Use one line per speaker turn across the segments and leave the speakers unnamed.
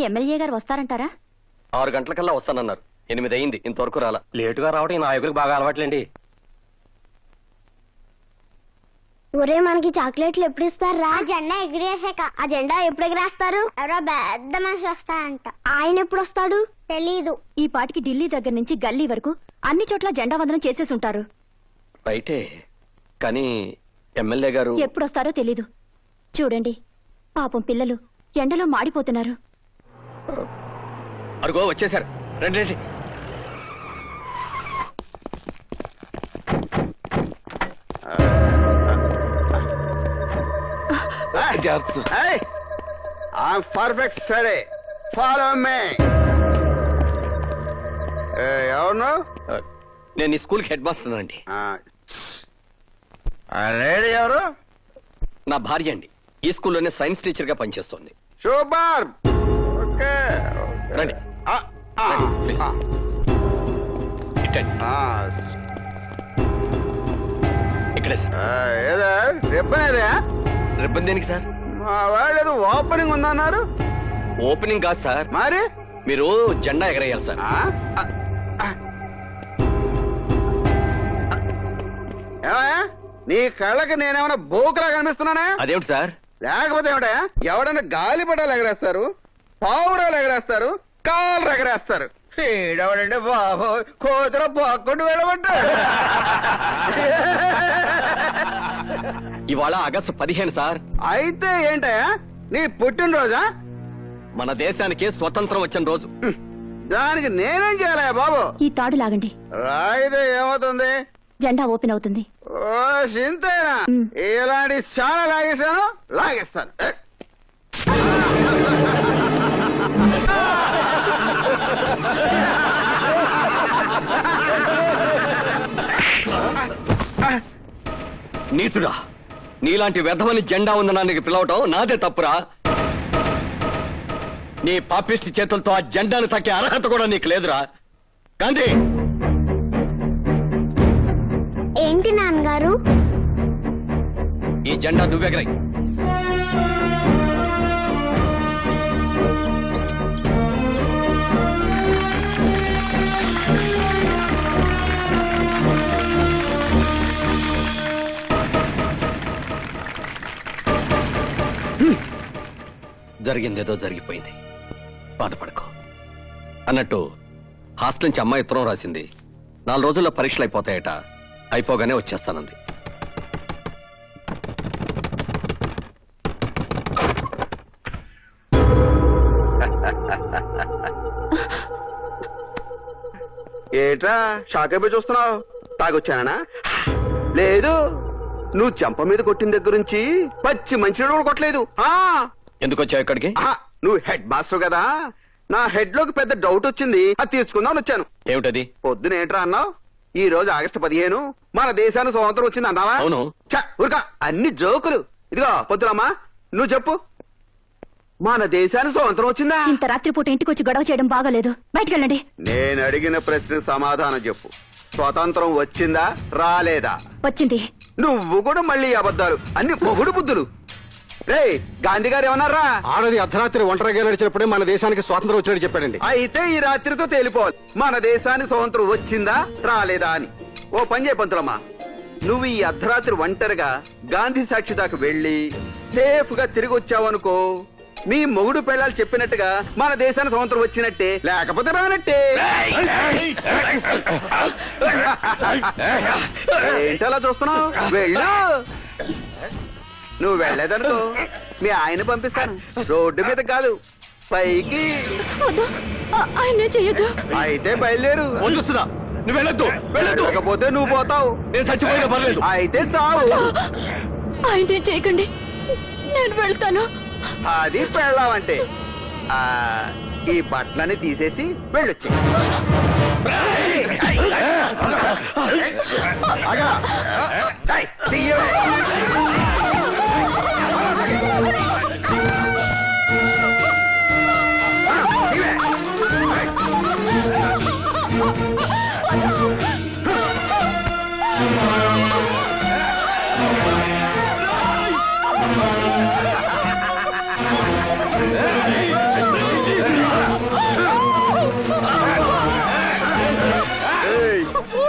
MLA గారు వస్తారంటారా?
6 గంటలకల్లా వస్తానన్నారు. 8 అయింది, ఇంతవరకు రాలా.
లేటుగా రావడం ఈ నాయకులకు బాగా అలవాట్లేండి.
ఒరే మనకి చాక్లెట్లు ఎప్పుడు ఇస్తారా? జెండా ఎగిరేసాక. ఆ జెండా ఎప్పుడు ఎగిరేస్తారు? ఎవరో పెద్ద మనిషి వస్తాడంట. ఆయన ఎప్పుడు వస్తాడు తెలీదు.
ఈ పాటికి ఢిల్లీ దగ్గర నుంచి గల్లీ వరకు అన్ని చోట్ల జెండా వందనం చేసేసి ఉంటారు.
రైటే, కానీ ఎమ్మెల్యే గారు
ఎప్పుడొస్తారో తెలీదు. చూడండి, పాపం పిల్లలు ఎండలో మాడిపోతున్నారు.
అరుగో వచ్చేసారు. రండి రండి.
I'm perfect study. Follow me. ఎవరు?
నేను ఈ స్కూల్కి హెడ్ మాస్టర్ అండి.
లేడీ ఎవరు?
నా భార్య అండి. ఈ స్కూల్లోనే సైన్స్ టీచర్ గా పనిచేస్తుంది.
సూపర్. ఓకే
రండి ప్లీజ్. ఇక్కడే సార్.
ఏదా రిబ్బన్? ఏదా
రిబ్బన్ దేనికి సార్?
మా వాళ్ళు ఏదో ఓపెనింగ్ ఉందన్నారు.
ఓపెనింగ్ కాదు సార్,
మరి
మీరు జెండా ఎగరేయాలి సార్.
ఏమయ్యా, నీ కళ్ళకి నేనేమైనా బోకులా కనిపిస్తున్నానా?
అదేమిటి సార్?
లేకపోతే ఏమిటా, ఎవడన్నా గాలిపటాలు ఎగరేస్తారు, పావురాలు ఎగరేస్తారు, కాళ్ళు ఎగరేస్తారు. ఈడవడంటే బాబు కోతల బాక్కుంటూ వెళ్ళమంటాడు.
ఇవాళ ఆగస్టు 15 సార్.
అయితే ఏంటయ్యా నీ పుట్టినరోజా?
మన దేశానికి స్వతంత్రం వచ్చిన రోజు.
దానికి నేనేం చేయాలయ్యా బాబు?
ఈ తాడు లాగండి.
అయితే ఏమవుతుంది?
జెండా ఓపెన్ అవుతుంది.
ఓ సింతేనా? ఇలాంటి చాలా లాగేశాను, లాగేస్తాను.
నీసుడా, నీలాంటి వ్యధమని జెండా ఉందనానికి పిలవటం నాదే తప్పురా. నీ పాపిష్టి చేతులతో ఆ జెండాను తాకే అర్హత కూడా నీకు లేదురా. గాంధీ,
ఏంటి నాన్నగారు?
ఈ జెండా నువ్వెగరై. జరిగిందేదో జరిగిపోయింది, బాధపడకో. అన్నట్టు హాస్టల్ నుంచి అమ్మాయి ఉత్తరం రాసింది. 4 రోజుల్లో పరీక్షలు అయిపోతాయట. అయిపోగానే వచ్చేస్తానంది.
ఏట్రా షాక్ అయిపోయి చూస్తున్నావు? తాగొచ్చానా? లేదు, నువ్వు చెంప మీద కొట్టిన దగ్గర నుంచి పచ్చి మంచినీళ్ళు కూడా కొట్టలేదు.
ఎందుకు వచ్చావు ఇక్కడికి?
నువ్వు హెడ్ మాస్టర్ కదా, నా హెడ్ లోకి పెద్ద డౌట్ వచ్చింది, అది తీర్చుకుందామని వచ్చాను.
ఏమిటది?
పొద్దున ఏంట్రా అన్నావు? ఈ రోజు ఆగస్టు 15 మన దేశానికి స్వాతంత్రం వచ్చింది అన్నావా?
అవును.
ఊరుకా, అన్ని జోకులు. ఇదిగో పొద్దునమ్మా, నువ్వు చెప్పు, మన దేశానికి స్వాతంత్రం వచ్చిందా?
ఇంత రాత్రిపూట ఇంటికి వచ్చి గొడవ చేయడం బాగాలేదు. బయటకెళ్ళండి.
నేను అడిగిన ప్రశ్నకు సమాధానం చెప్పు. స్వాతంత్రం వచ్చిందా రాలేదా?
వచ్చింది.
నువ్వు కూడా మళ్ళీ అబద్ధాలు, అన్ని పొగుడు బుద్ధులు. రే గాంధీ గారు ఏమన్నారా?
ఆడది అర్ధరాత్రి ఒంటరిగా నడిచినప్పుడే మన దేశానికి స్వాతంత్రం వచ్చినట్టు చెప్పాడండి.
అయితే ఈ రాత్రితో తేలిపోవాలి మన దేశానికి స్వాతంత్రం వచ్చిందా రాలేదా అని. ఓ పని చేయ పంతులమ్మా, నువ్వు ఈ అర్ధరాత్రి ఒంటరిగా గాంధీ సాక్షి దాకా వెళ్లి సేఫ్ గా తిరిగి వచ్చావనుకో, మీ మొగుడు పిల్లలు చెప్పినట్టుగా మన దేశానికి స్వాతంత్రం వచ్చినట్టే, లేకపోతే రానట్టే. ఏంటలా చూస్తున్నావు? వెళ్ళు. నువ్వు వెళ్ళేదనుకో మీ ఆయన పంపిస్తాను, రోడ్డు మీద కాదు పైకి.
ఆయన చెయ్యదు.
అయితే బయలుదేరు.
నువ్వు వెళ్ళొద్దు,
వెళ్ళకపోతే నువ్వు పోతావు.
నేను చచ్చిపోయినా పర్లేదు.
అయితే చావు.
ఆయన చేయకండి, నేను వెళ్తాను.
అది పెళ్ళావంటే ఈ బట్టలని తీసేసి వెళ్ళొచ్చి.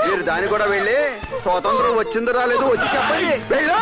మీరు దాన్ని కూడా వెళ్ళి స్వాతంత్రం వచ్చిందో రాలేదు వచ్చి చెప్పండి. వెళ్ళు.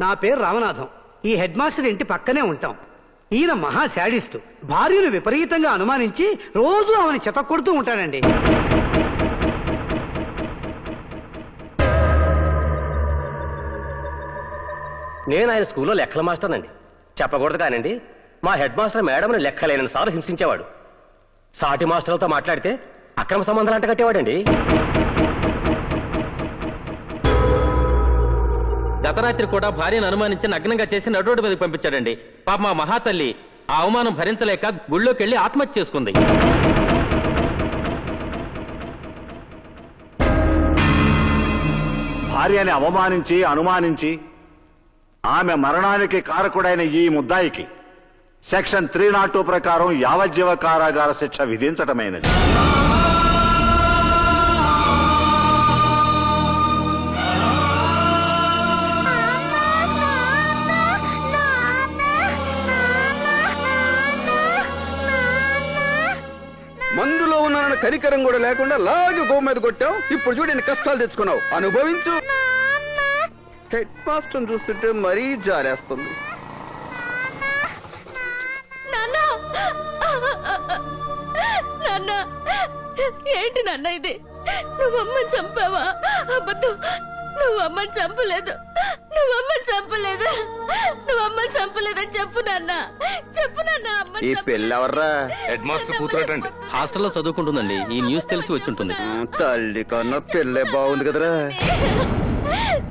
నా పేరు రామనాథం. ఈ హెడ్ మాస్టర్ ఇంటి పక్కనే ఉంటాం. ఈయన మహా శాడిస్టు. భార్యను విపరీతంగా అనుమానించి రోజు ఆమెను చెతకొడుతూ ఉంటాడండి.
నేను ఆయన స్కూల్లో లెక్కల మాస్టర్ అండి. చెప్పకూడదు కానండి, మా హెడ్ మాస్టర్ మేడంని లెక్కలేని సార్లు హింసించేవాడు. సాటి మాస్టర్లతో మాట్లాడితే అక్రమ సంబంధాలు అంటగట్టేవాడండి.
గత రాత్రి కూడా భార్యను అనుమానించి నగ్నంగా చేసి నడురోడ్డు మీదకి పంపించాడండి. పాప మా మహాతల్లి ఆ అవమానం భరించలేక గుళ్ళోకి వెళ్లి ఆత్మహత్య చేసుకుంది.
భార్యని అవమానించి అనుమానించి ఆమె మరణానికి కారకుడైన ఈ ముద్దాయికి సెక్షన్ 302 ప్రకారం యావజ్జీవ కారాగార శిక్ష విధించటమైనది.
మందులో ఉన్నానన్న కనికరం కూడా లేకుండా లాగి గో మీద కొట్టావు. ఇప్పుడు చూడు ఎన్ని కష్టాలు తెచ్చుకున్నావు. అనుభవించు. హెడ్ మాస్టర్ చూస్తుంటే మరీ జాలేస్తుంది.
నాన్న, ఏంటి నాన్న ఇది? నువ్వమ్మని చంపావా? అబద్ధం. నువ్వమ్మని చంపలేదు. నువ్వమ్మని చంపలేదు. నువ్వమ్మని చంపలేదని చెప్పు నాన్న. చెప్పు నాన్న.
ఈ పెళ్ళెవర్రా?
Head master కూతురటండి. హాస్టల్లో చదువుకుంటుందండి. ఈ న్యూస్ తెలిసి వచ్చి ఉంటుంది.
తల్లి కన్నా పెళ్ళే బాగుంది కదరా.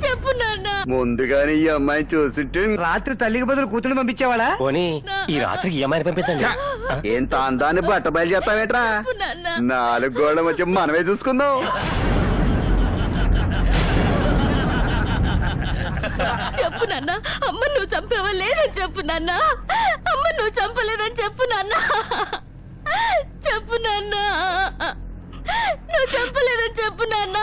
చెప్పు నాన్న.
ముందుగానే ఈ అమ్మాయిని చూసింటే
రాత్రి తల్లికి బదులు కూతురు పంపించేవాడా?
పోనీ ఈ రాత్రికి ఈ అమ్మాయిని పంపించండి.
ఏంత అందాన్ని బట్ట బయలు చేస్తావేట్రా? 4 గోళ్ల మధ్య మనమే చూసుకుందాం.
చెప్పు నాన్న. అమ్మ నువ్వు చంపావా లేదని చెప్పు నాన్న. అమ్మ నువ్వు చంపలేదని చెప్పు నాన్న. చెప్పు నాన్న. నువ్వు చంపలేదని చెప్పు నాన్న.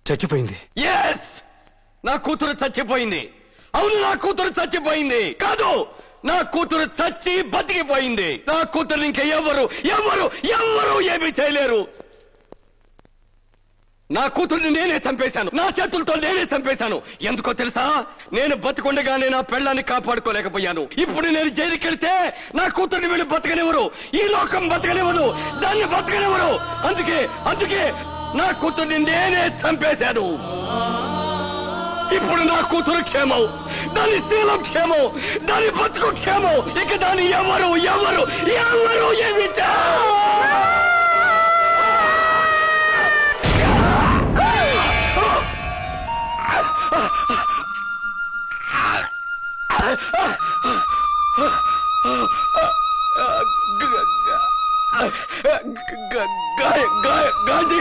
చచ్చిపోయింది.
ఎస్, నా కూతురు చచ్చిపోయింది. అవును, నా కూతురు చచ్చిపోయింది. కాదు, నా కూతురు చచ్చి బతికిపోయింది. నా కూతురు ఇంకా ఎవరు ఎవరు ఎవరు ఏమీ చేయలేరు. నా కూతుర్ని నేనే చంపేశాను, నా చేతులతో నేనే చంపేశాను. ఎందుకో తెలుసా? నేను బతికుండగానే నా పెళ్ళాన్ని కాపాడుకోలేకపోయాను. ఇప్పుడు నేను జైలుకి వెళ్తే నా కూతుర్ని వీళ్ళు బతకనివ్వరు, ఈ లోకం బతకనివ్వరు, దాన్ని బతకనివ్వరు. అందుకే నా కూతుర్ని నేనే చంపేశాను. ఇప్పుడు నా కూతురు క్షేమం, దాని శీలం క్షేమం, దాని బతుకు క్షేమం. ఇక దాన్ని ఎవరు ఎవరు ఎవరు ఏమి గాంధీ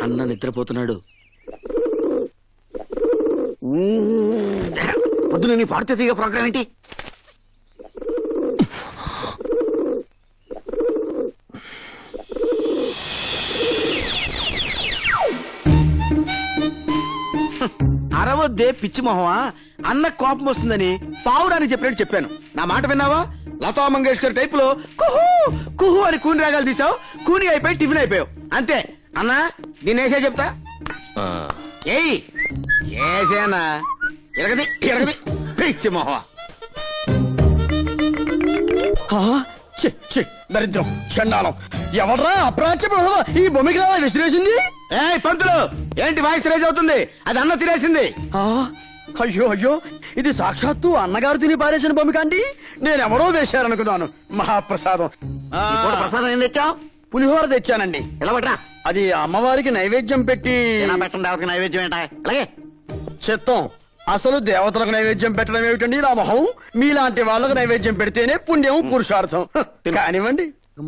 అన్న నిద్రపోతున్నాడు.
పొద్దున నీ పాడితే తీగ ప్రోగ్రాం ఏంటి?
అరవద్దే పిచ్చి మొహమా, అన్న కోపం వస్తుందని పావురానికి చెప్పినట్టు చెప్పాను. నా మాట విన్నావా? లతా మంగేష్కర్ టైప్ లో కుహు కుహు అని కూని రాగాలు తీసావు, కూని అయిపోయి టిఫిన్ అయిపోయావు. అంతే అన్నా, నేనేసే చెప్తా. ఏయ్ ఏసేనా, ఎరగది ఎరగది పిచ్చి మొహమా. దరిద్రం చండాలం, ఎవడ్రా అప్రాచ్య ఈ బొమ్మికి రా విసిరేసింది? ఏ పంతులు, ఏంటి వాయిస్ రేజ్ అవుతుంది? అది అన్న తినేసింది. అయ్యో అయ్యో, ఇది సాక్షాత్తు అన్నగారు తిని పారేసిన బొమ్మి కాండి. నేనెవరో వేశారనుకున్నాను. మహాప్రసాదం.
ప్రసాదం ఏం తెచ్చావు?
పులిహోర తెచ్చానండి.
ఎలా పట్రా?
అది అమ్మవారికి నైవేద్యం పెట్టి.
పెట్టండి, నైవేద్యం ఏంటా? అలాగే
చిత్తం. అసలు దేవతలకు నైవేద్యం పెట్టడం ఏమిటండి నా మొహం? మీలాంటి వాళ్ళకు నైవేద్యం పెడితేనే పుణ్యం, పురుషార్థం. కానివ్వండి.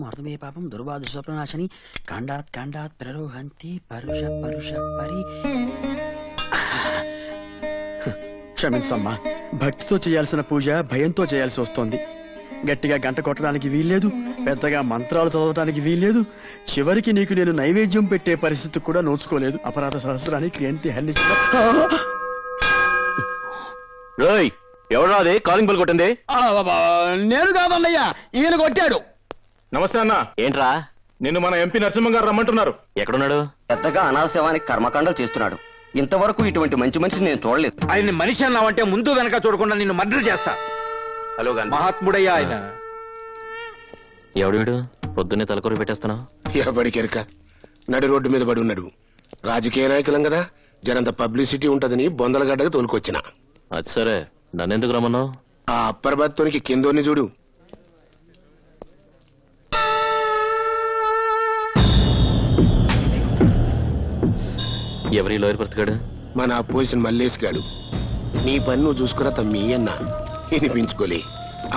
అర్థమే పాపం దుర్వాదు స్వప్నాశని కాండాత్ కాండాత్ ప్రరోహంతి పరుష పరుష పరి.
క్షమించమ్మా, భక్తితో చేయాల్సిన పూజ భయంతో చేయాల్సి వస్తోంది. గట్టిగా గంట కొట్టడానికి వీల్లేదు, పెద్దగా మంత్రాలు చదవడానికి వీల్లేదు. చివరికి నీకు నేను నైవేద్యం పెట్టే పరిస్థితి కూడా నోచుకోలేదు. అపరాధ సహస్రానికి ఎంత హెల్లించిన.
ఎవరాది కాలింగ్ బెల్ కొట్టింది?
నేను కాదన్నయ్యా, ఈయన కొట్టాడు.
నమస్తే అన్న. ఏంట్రా? నిన్ను మన ఎంపీ నరసింహ గారు రమ్మంటున్నారు. ఎక్కడున్నాడు?
పెద్దగా అనాశవానికి కర్మకాండలు చేస్తున్నాడు. ఇంతవరకు ఇటువంటి మంచి మనిషిని నేను చూడలేదు.
ఆయన మనిషి అన్నావంటే ముందు వెనక చూడకుండా నిన్ను మర్డర్ చేస్తా.
హలో
మహాత్ముడయ్యా ఆయన.
ఎవడు వీడు? పొద్దున్నే తలకొరి పెట్టేస్తున్నావు.
ఎవడికెరక నడి రోడ్డు మీద పడి ఉన్నాడు. రాజకీయ నాయకులం కదా, జనంత పబ్లిసిటీ ఉంటదని బొందలగడ్డగా తోలుకొచ్చిన.
అది సరే, నన్నెందుకు రమ్మన్నావు?
ఆ అప్పర్బత్తోనికి కిందోని చూడు.
ఎవరి లోయర్ బ్రతికాడు?
మన అపోజిషన్ మల్లేష్ గాడు. నీ పని నువ్వు చూసుకురా తమ్మి అన్న వినిపించుకోలే.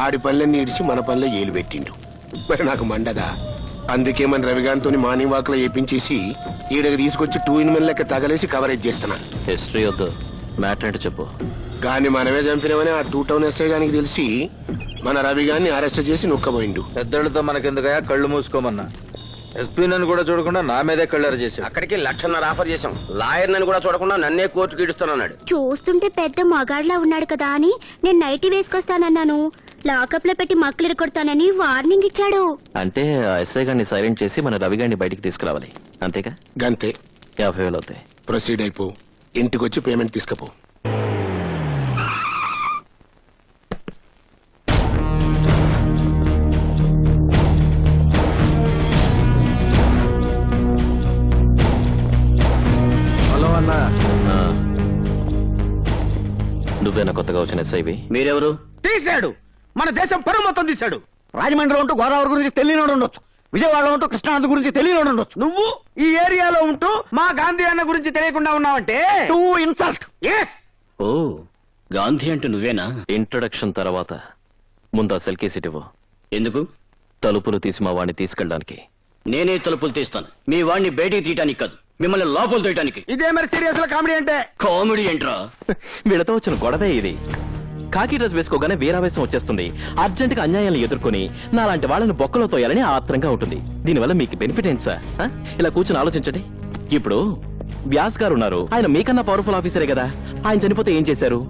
ఆడి పనులన్నీ ఇడిచి మన పనిలో ఏలు పెట్టిండు. మరి నాకు మండదా. అందుకే మన రవిగాంతో మార్నింగ్ వాక్ లో వేపించేసి ఈడకి తీసుకొచ్చి 2 in 1 లెక్క తగలేసి కవరేజ్ చేస్తున్నా.
హిస్టరీ వద్దు, మ్యాటర్ అంటే చెప్పు.
గాని మనమే చంపినవని ఆ 2 టౌన్ ఎస్ఐ గానికి తెలిసి మన రవి గారిని అరెస్ట్ చేసి నొక్కబోయిండు.
పెద్దలతో మనకెందుకయా, కళ్ళు మూసుకోమన్నా. ఎస్పీ నన్ను కూడా చూడకుండా నా మీదే కళ్ళారు చేశాడు.
అక్కడికి 1,00,000 ఆఫర్ చేశాం. లాయర్ నన్ను కూడా చూడకుండా నన్నే కోర్టుకి ఇడుస్తానన్నాడు.
చూస్తుంటే పెద్ద మగాడ్లా ఉన్నాడు కదా అని నేను నైటీ వేసుకొస్తానన్నాను. లాకప్ లో పెట్టి మక్కలు కొడతానని వార్నింగ్ ఇచ్చాడు.
అంటే ఆ ఎస్ఐ గారిని సైలెంట్ చేసి మన రవి గారిని బయటికి తీసుకురావాలి, అంతేగా?
గంతే.
50,000 అవుతాయి.
ప్రొసీడ్ అయిపో. ఇంటికొచ్చి పేమెంట్ తీసుకపో.
హలో అన్నా.
నువ్వేనా కొత్తగా వచ్చిన ఎస్ఐవి?
మీరెవరు?
తీశాడు. మన దేశం పరువు మొత్తం తీశాడు. రాజమండ్రిలో ఉంటూ గోదావరి గురించి తెలియనోడు ఉండొచ్చు, విజయవాడలో ఉంటూ కృష్ణానది గురించి తెలియనోడు ఉండొచ్చు. నువ్వు ఈ ఏరియాలో ఉంటూ మా గాంధీ అన్న గురించి తెలియకుండా ఉన్నావంటే టూ ఇన్సల్ట్.
ఓ, గాంధీ అంటే నువ్వేనా? ఇంట్రొడక్షన్ తర్వాత ముందు ఆ సెల్ కేసు ఇవ్వు. ఎందుకు? తలుపులు తీసి మా వాడిని తీసుకెళ్ళడానికి.
నేనే తలుపులు తీస్తాను. మీ వాడిని బయటికి తీయటానికి కాదు, మిమ్మల్ని లోపల తీయటానికి.
ఇదే మరి సీరియస్ లో కామెడీ అంటే?
కామెడీ ఏంట్రా?
వీళ్ళతో వచ్చిన గొడవే ఇది. కాకి డ్రెస్ వేసుకోగానే వీరావేశం వచ్చేస్తుంది. అర్జెంట్ గా అన్యాయాలను ఎదుర్కొని నాలాంటి వాళ్ళని బొక్కలో తోయాలని ఆత్రంగా ఉంటుంది. దీనివల్ల మీకు బెనిఫిట్ ఏంటి సార్? ఇలా కూర్చొని ఆలోచించండి. ఇప్పుడు వ్యాస్ గారు ఉన్నారు, ఆయన మీకన్నా పవర్ఫుల్ ఆఫీసరే కదా. ఆయన చనిపోతే ఏం చేశారు?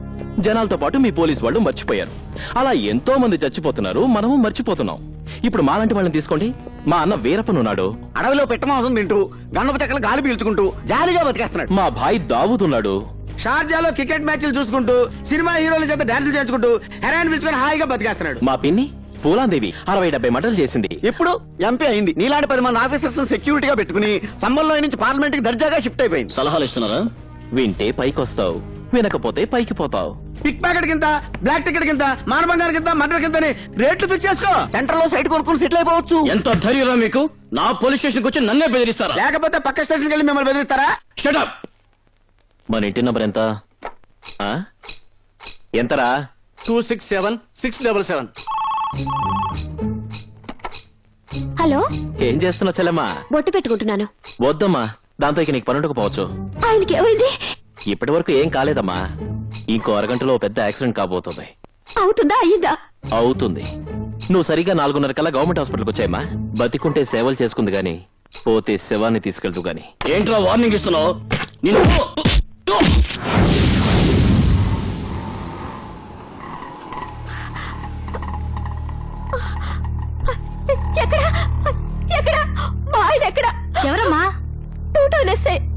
జనాలతో పాటు మీ పోలీస్ వాళ్ళు మర్చిపోయారు. అలా ఎంతో మంది చచ్చిపోతున్నారు, మనము మర్చిపోతున్నాం. ఇప్పుడు మాలాంటి వాళ్ళని తీసుకోండి. మా అన్న వీరప్పనున్నాడు,
అడవిలో పెట్టమాసం తింటూ గన్నపు చెక్కలు గాలి పీల్చుకుంటూ జాలీగా బతికేస్తున్నాడు.
మా భాయ్ దావుతున్నాడు,
షార్జాలో క్రికెట్ మ్యాచ్లు చూసుకుంటూ సినిమా హీరోల చేత డాన్సులు చేయించుకుంటూ హెరాయిన్ పిలుచుకొని హాయిగా బతికేస్తున్నాడు.
మా పిన్ని పూలాందేవి 60-70 మటలు చేసింది.
ఇప్పుడు ఎంపీ అయింది. నీలాంటి 10 మంది ఆఫీసర్స్ సెక్యూరిటీగా పెట్టుకుని సంబంధంలో నుంచి పార్లమెంట్ కి దర్జాగా షిఫ్ట్ అయిపోయింది.
సలహాలు ఇస్తున్నారా? వింటే పైకొస్తావు, వినకపోతే పైకి పోతావు.
పిక్ ప్యాకెట్ కింద, బ్లాక్ టికెట్ కింద, మానభంగారి కింద, మర్డర్ కింద రెట్లు ఫిక్స్ చేసుకో. సెంటర్ లో సైట్ కొనుక్కుని సెటిల్ అయిపోవచ్చు.
ఎంత ధైర్యం మీకు? నా పోలీస్ స్టేషన్కి వచ్చి నన్నే బెదిరిస్తారా?
లేకపోతే పక్క స్టేషన్కి వెళ్ళి మిమ్మల్ని బెదిరిస్తారా?
షటప్. మన ఇంటి నంబర్ ఎంత? ఎంతరా?
267-677.
హలో,
ఏం చేస్తున్నావు చెల్లెమ్మా?
బొట్టు పెట్టుకుంటున్నాను.
వద్దమ్మా, దాంతో ఇక నీకు పనుండకపోవచ్చు.
ఆయనకి ఏమైంది?
ఇప్పటి వరకు ఏం కాలేదమ్మా. ఇంకో అరగంటలో పెద్ద యాక్సిడెంట్ కాబోతుంది.
అవుతుందా? అయ్యిందా?
అవుతుంది. నువ్వు సరిగా 4:30 కల్లా గవర్నమెంట్ హాస్పిటల్కి వచ్చాయమ్మా. బతికుంటే సేవలు చేసుకుంది గాని, పోతే శవాన్ని తీసుకెళ్తూ గాని.
ఏంట్రా వార్నింగ్ ఇస్తున్నావు?
ఎవరమ్మా?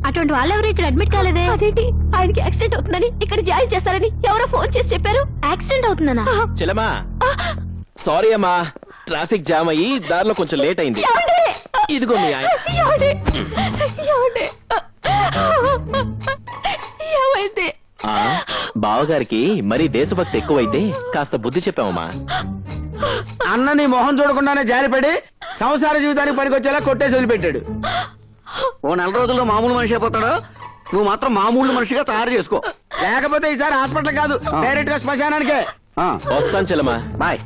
అటువంటి వాళ్ళెవరు ఇక్కడ అడ్మిట్ కాలేదే? అదేంటి, ఆయనకి యాక్సిడెంట్ అవుతుందని ఇక్కడ జాయిన్ చేస్తారని ఎవరో ఫోన్ చేసి చెప్పారు. యాక్సిడెంట్ అవుతుందనా?
చెల్లెమ్మా సారీ అమ్మా, ట్రాఫిక్ జామ్ అయ్యి దారిలో కొంచెం లేట్ అయింది. ఇదిగో మీ ఆయన. బావగారికి మరీ దేశభక్తి ఎక్కువైతే కాస్త బుద్ధి చెప్పామమ్మా.
అన్నని మొహం చూడకుండానే జారిపడి సంసార జీవితానికి పనికొచ్చేలా కొట్టేసి వదిలిపెట్టాడు. ఓ 4 రోజుల్లో మామూలు మనిషి అయిపోతాడు. నువ్వు మాత్రం మామూలు మనిషిగా తయారు చేసుకో. లేకపోతే ఈసారి హాస్పిటల్ కాదు, డైరెక్ట్ గా శ్మశానానికే.
వస్తాను చెల్లెమ్మా,
బాయ్.